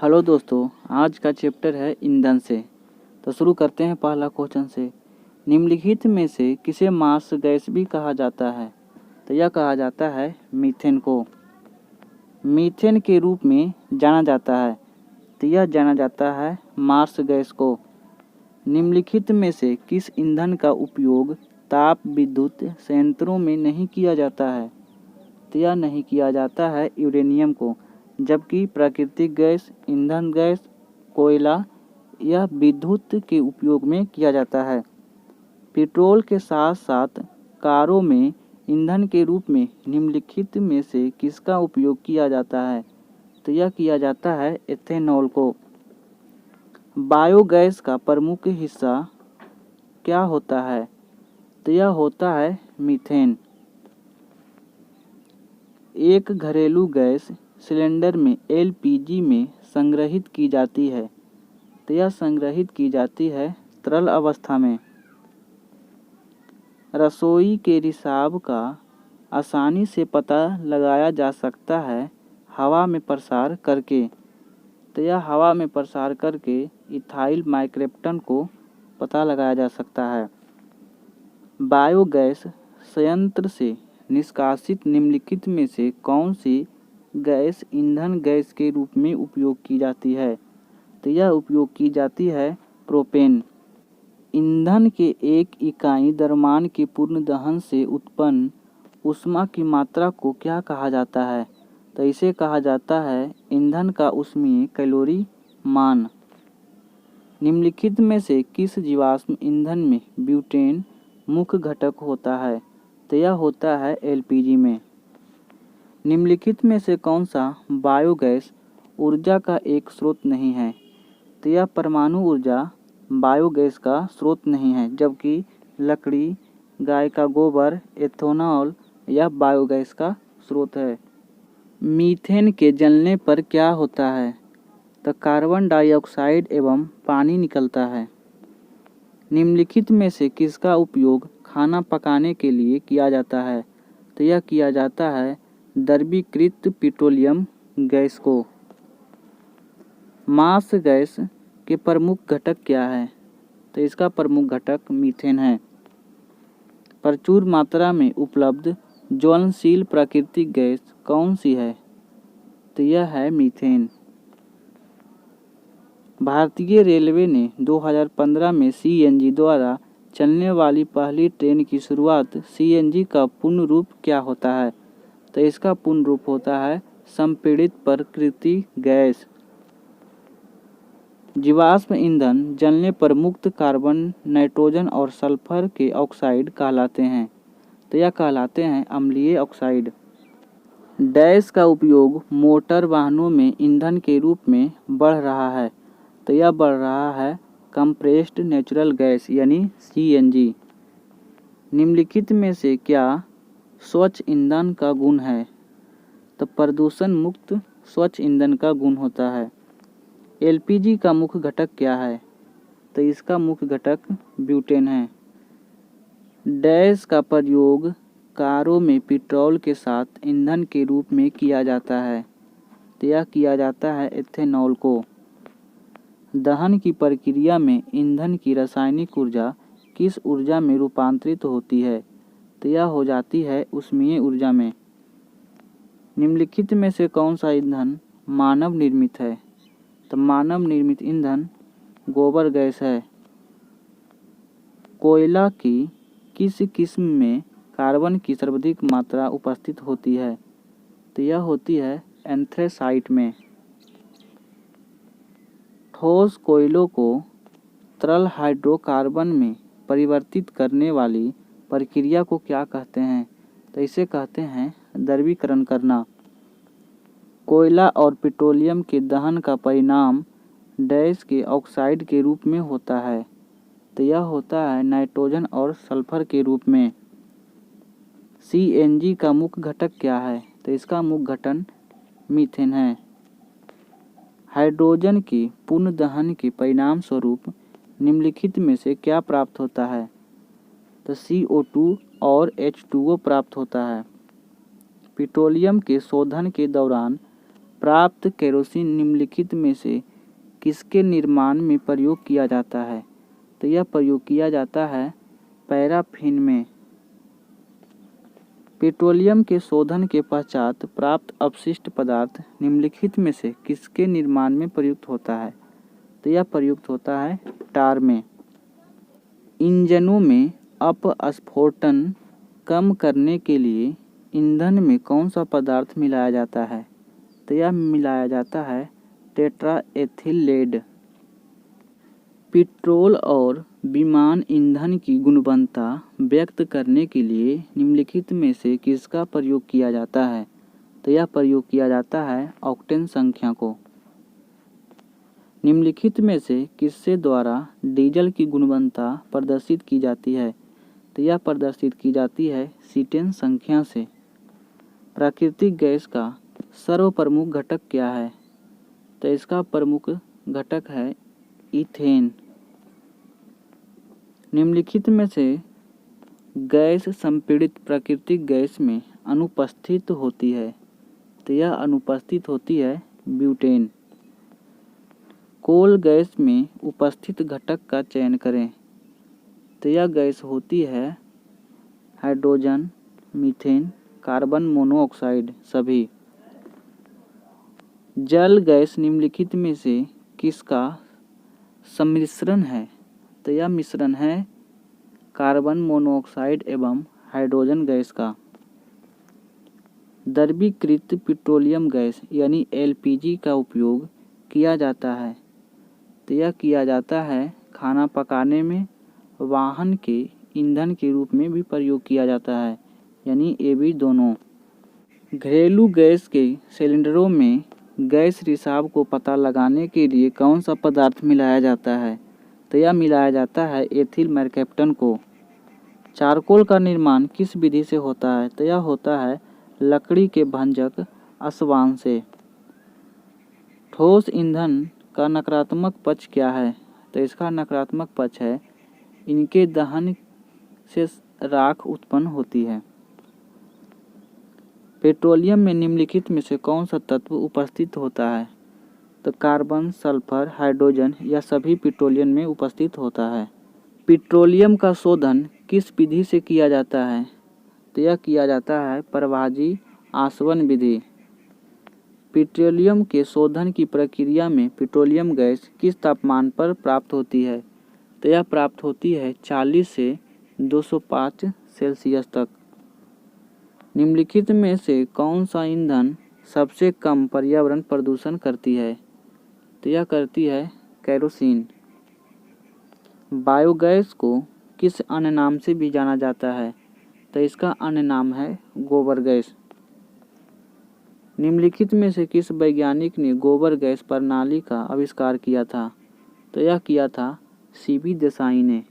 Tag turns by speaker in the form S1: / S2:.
S1: Hello दोस्तों, आज का चैप्टर है ईंधन से। तो शुरू करते हैं पहला क्वेश्चन से। निम्नलिखित में से किसे मार्स गैस भी कहा जाता है? तो यह कहा जाता है मीथेन को। मीथेन के रूप में जाना जाता है, तो यह जाना जाता है मार्स गैस को। निम्नलिखित में से किस ईंधन का उपयोग ताप विद्युत संयंत्रों में नहीं किया जाता है? तो यह नहीं किया जाता है यूरेनियम को, जबकि प्राकृतिक गैस, ईंधन गैस, कोयला यह विद्युत के उपयोग में किया जाता है। पेट्रोल के साथ साथ कारों में ईंधन के रूप में निम्नलिखित में से किसका उपयोग किया जाता है? तो यह किया जाता है एथेनॉल को। बायोगैस का प्रमुख हिस्सा क्या होता है? तो यह होता है मीथेन। एक घरेलू गैस सिलेंडर में एलपीजी में संग्रहित की जाती है, तो यह संग्रहित की जाती है तरल अवस्था में। रसोई के रिसाव का आसानी से पता लगाया जा सकता है हवा में प्रसार करके, तो यह हवा में प्रसार करके इथाइल माइक्रोप्टन को पता लगाया जा सकता है। बायोगैस संयंत्र से निष्कासित निम्नलिखित में से कौन सी गैस ईंधन गैस के रूप में उपयोग की जाती है? तो यह उपयोग की जाती है प्रोपेन। ईंधन के एक इकाई द्रव्यमान के पूर्ण दहन से उत्पन्न ऊष्मा की मात्रा को क्या कहा जाता है? तो इसे कहा जाता है ईंधन का ऊष्मीय कैलोरी मान। निम्नलिखित में से किस जीवाश्म ईंधन में ब्यूटेन मुख्य घटक होता है? तो यह होता है एलपीजी में। निम्नलिखित में से कौन सा बायोगैस ऊर्जा का एक स्रोत नहीं है? तो यह परमाणु ऊर्जा बायोगैस का स्रोत नहीं है, जबकि लकड़ी, गाय का गोबर, एथेनॉल यह बायोगैस का स्रोत है। मीथेन के जलने पर क्या होता है? तो कार्बन डाइऑक्साइड एवं पानी निकलता है। निम्नलिखित में से किसका उपयोग खाना पकाने के लिए किया जाता है? तो यह किया जाता है द्रवीकृत पेट्रोलियम गैस को। मार्स गैस के प्रमुख घटक क्या है? तो इसका प्रमुख घटक मीथेन है। प्रचुर मात्रा में उपलब्ध ज्वलनशील प्राकृतिक गैस कौन सी है? तो यह है मीथेन। भारतीय रेलवे ने 2015 में सीएनजी द्वारा चलने वाली पहली ट्रेन की शुरुआत। सीएनजी का पूर्ण रूप क्या होता है? तो इसका पूर्ण रूप होता है संपीड़ित प्राकृतिक गैस। जीवाश्म ईंधन जलने पर मुक्त कार्बन, नाइट्रोजन और सल्फर के ऑक्साइड कहलाते हैं, तो यह कहलाते हैं अम्लीय ऑक्साइड। डैश का उपयोग मोटर वाहनों में ईंधन के रूप में बढ़ रहा है, तो यह बढ़ रहा है कंप्रेस्ड नेचुरल गैस यानी सीएनजी। निम्नलिखित में से क्या स्वच्छ ईंधन का गुण है? तो प्रदूषण मुक्त स्वच्छ ईंधन का गुण होता है। एलपीजी का मुख्य घटक क्या है? तो इसका मुख्य घटक ब्यूटेन है। डैश का प्रयोग कारों में पेट्रोल के साथ ईंधन के रूप में किया जाता है, तो यह किया जाता है एथेनॉल को। दहन की प्रक्रिया में ईंधन की रासायनिक ऊर्जा किस ऊर्जा में रूपांतरित होती है? तो यह हो जाती है ऊष्मीय ऊर्जा में। निम्नलिखित में से कौन सा ईंधन मानव निर्मित है? तो मानव निर्मित ईंधन गोबर गैस है। कोयला की किस किस्म में कार्बन की सर्वाधिक मात्रा उपस्थित होती है? तो यह होती है एंथ्रेसाइट में। ठोस कोयलों को तरल हाइड्रोकार्बन में परिवर्तित करने वाली प्रक्रिया को क्या कहते हैं? तो इसे कहते हैं द्रवीकरण करना। कोयला और पेट्रोलियम के दहन का परिणाम डैश के ऑक्साइड के रूप में होता है, तो यह होता है नाइट्रोजन और सल्फर के रूप में। सीएनजी का मुख्य घटक क्या है? तो इसका मुख्य घटक मीथेन है। हाइड्रोजन के पूर्ण दहन के परिणाम स्वरूप निम्नलिखित में से क्या प्राप्त होता है? तो CO2 और H2O प्राप्त होता है। पेट्रोलियम के शोधन के दौरान प्राप्त केरोसिन निम्नलिखित में से किसके निर्माण में प्रयोग किया जाता है? तो यह प्रयोग किया जाता है पैराफिन में। पेट्रोलियम के शोधन के पश्चात प्राप्त अपशिष्ट पदार्थ निम्नलिखित में से किसके निर्माण में प्रयुक्त होता है? तो यह प्रयुक्त होता है टार में। इंजनों में अपस्फोटन कम करने के लिए ईंधन में कौन सा पदार्थ मिलाया जाता है? तो यह मिलाया जाता है टेट्राएथिल लेड। पेट्रोल और विमान ईंधन की गुणवत्ता व्यक्त करने के लिए निम्नलिखित में से किसका प्रयोग किया जाता है? तो यह प्रयोग किया जाता है ऑक्टेन संख्या को। निम्नलिखित में से किससे द्वारा डीजल की गुणवत्ता प्रदर्शित की जाती है? तो यह प्रदर्शित की जाती है सीटेन संख्या से। प्राकृतिक गैस का सर्वप्रमुख घटक क्या है? तो इसका प्रमुख घटक है ईथेन। निम्नलिखित में से गैस संपीड़ित प्राकृतिक गैस में अनुपस्थित होती है? तो यह अनुपस्थित होती है ब्यूटेन। कोल गैस में उपस्थित घटक का चयन करें। तो यह गैस होती है हाइड्रोजन, मीथेन, कार्बन मोनोऑक्साइड सभी। जल गैस निम्नलिखित में से किसका सम्मिश्रण है? तो यह मिश्रण है कार्बन मोनोऑक्साइड एवं हाइड्रोजन गैस का। द्रवीकृत पेट्रोलियम गैस यानी एलपीजी का उपयोग किया जाता है? तो यह किया जाता है खाना पकाने में, वाहन के ईंधन के रूप में भी प्रयोग किया जाता है, यानी ये भी दोनों। घरेलू गैस के सिलेंडरों में गैस रिसाव को पता लगाने के लिए कौन सा पदार्थ मिलाया जाता है? तो यह मिलाया जाता है एथिल मरकैप्टन को। चारकोल का निर्माण किस विधि से होता है? तो यह होता है लकड़ी के भंजक अस्वान से। ठोस ईंधन का नकारात्मक पक्ष क्या है? तो इसका नकारात्मक पक्ष है इनके दहन से राख उत्पन्न होती है। पेट्रोलियम में निम्नलिखित में से कौन सा तत्व उपस्थित होता है? तो कार्बन, सल्फर, हाइड्रोजन या सभी पेट्रोलियम में उपस्थित होता है। पेट्रोलियम का शोधन किस विधि से किया जाता है? तो यह किया जाता है प्रभाजी आसवन विधि। पेट्रोलियम के शोधन की प्रक्रिया में पेट्रोलियम गैस किस तापमान पर प्राप्त होती है? तो यह प्राप्त होती है 40 से 205 सेल्सियस तक। निम्नलिखित में से कौन सा ईंधन सबसे कम पर्यावरण प्रदूषण करती है? तो यह करती है केरोसिन। बायोगैस को किस अन्य नाम से भी जाना जाता है? तो इसका अन्य नाम है गोबर गैस। निम्नलिखित में से किस वैज्ञानिक ने गोबर गैस प्रणाली का आविष्कार किया था? तो यह किया था सीबी देसाई ने।